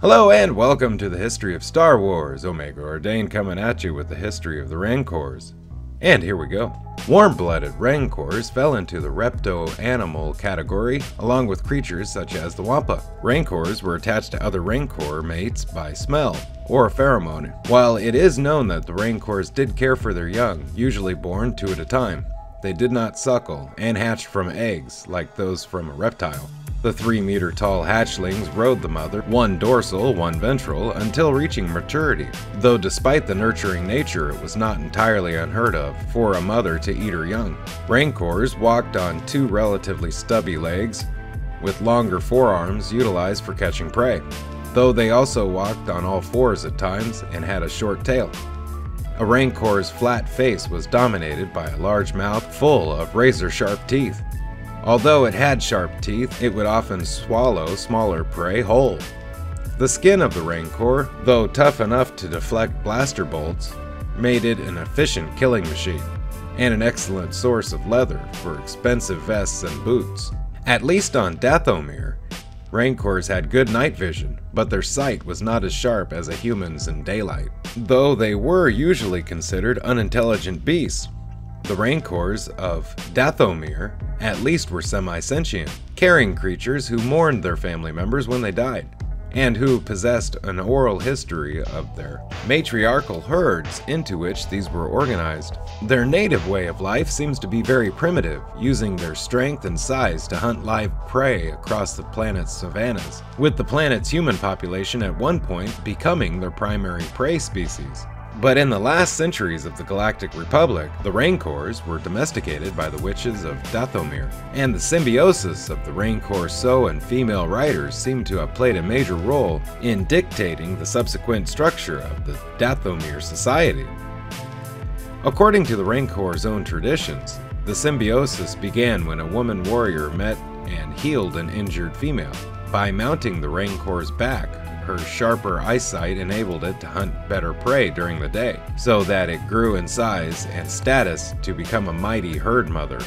Hello and welcome to the history of Star Wars. Omega Ordained coming at you with the history of the Rancors. And here we go. Warm-blooded Rancors fell into the repto-animal category, along with creatures such as the Wampa. Rancors were attached to other Rancor mates by smell, or a pheromone, while it is known that the Rancors did care for their young, usually born two at a time. They did not suckle, and hatched from eggs, like those from a reptile. The 3-meter-tall hatchlings rode the mother, one dorsal, one ventral, until reaching maturity, though despite the nurturing nature, it was not entirely unheard of for a mother to eat her young. Rancors walked on two relatively stubby legs, with longer forearms utilized for catching prey, though they also walked on all fours at times and had a short tail. A Rancor's flat face was dominated by a large mouth full of razor-sharp teeth. Although it had sharp teeth, it would often swallow smaller prey whole. The skin of the Rancor, though tough enough to deflect blaster bolts, made it an efficient killing machine, and an excellent source of leather for expensive vests and boots. At least on Dathomir, Rancors had good night vision, but their sight was not as sharp as a human's in daylight, though they were usually considered unintelligent beasts. The Rancors of Dathomir at least were semi-sentient, caring creatures who mourned their family members when they died, and who possessed an oral history of their matriarchal herds into which these were organized. Their native way of life seems to be very primitive, using their strength and size to hunt live prey across the planet's savannas, with the planet's human population at one point becoming their primary prey species. But in the last centuries of the Galactic Republic, the Rancors were domesticated by the Witches of Dathomir, and the symbiosis of the Rancor so and female riders seemed to have played a major role in dictating the subsequent structure of the Dathomir society. According to the Rancor's own traditions, the symbiosis began when a woman warrior met and healed an injured female. By mounting the Rancor's back, her sharper eyesight enabled it to hunt better prey during the day, so that it grew in size and status to become a mighty herd mother.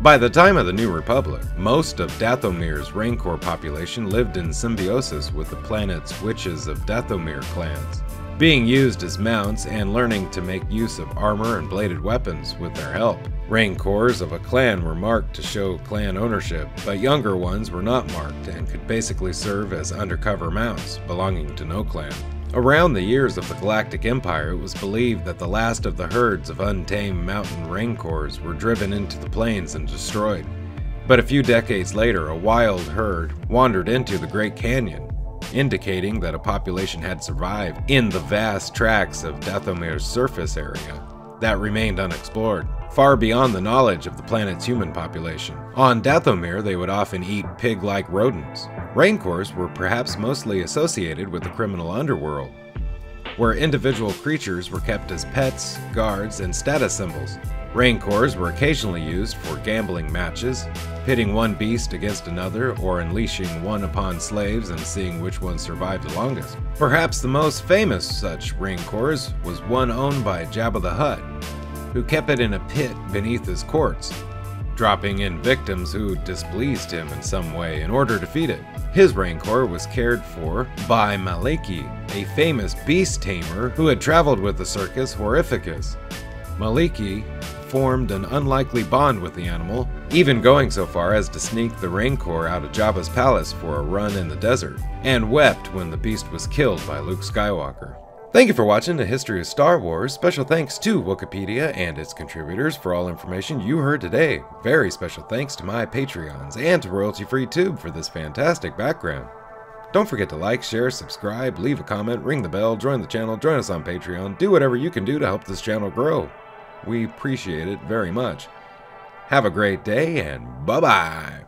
By the time of the New Republic, most of Dathomir's Rancor population lived in symbiosis with the planet's Witches of Dathomir clans, being used as mounts and learning to make use of armor and bladed weapons with their help. Rancors of a clan were marked to show clan ownership, but younger ones were not marked and could basically serve as undercover mounts belonging to no clan. Around the years of the Galactic Empire, it was believed that the last of the herds of untamed mountain Rancors were driven into the plains and destroyed. But a few decades later, a wild herd wandered into the Great Canyon, indicating that a population had survived in the vast tracts of Dathomir's surface area that remained unexplored, far beyond the knowledge of the planet's human population. On Dathomir, they would often eat pig-like rodents. Rancors were perhaps mostly associated with the criminal underworld, where individual creatures were kept as pets, guards, and status symbols. Rancors were occasionally used for gambling matches, pitting one beast against another, or unleashing one upon slaves and seeing which one survived the longest. Perhaps the most famous such Rancors was one owned by Jabba the Hutt, who kept it in a pit beneath his courts, dropping in victims who displeased him in some way in order to feed it. His Rancor was cared for by Maliki, a famous beast tamer who had traveled with the circus Horrificus. Maliki formed an unlikely bond with the animal, even going so far as to sneak the Rancor out of Jabba's palace for a run in the desert, and wept when the beast was killed by Luke Skywalker. Thank you for watching The History of Star Wars. Special thanks to Wikipedia and its contributors for all information you heard today. Very special thanks to my Patreons and to Royalty Free Tube for this fantastic background. Don't forget to like, share, subscribe, leave a comment, ring the bell, join the channel, join us on Patreon, do whatever you can do to help this channel grow. We appreciate it very much. Have a great day and bye-bye!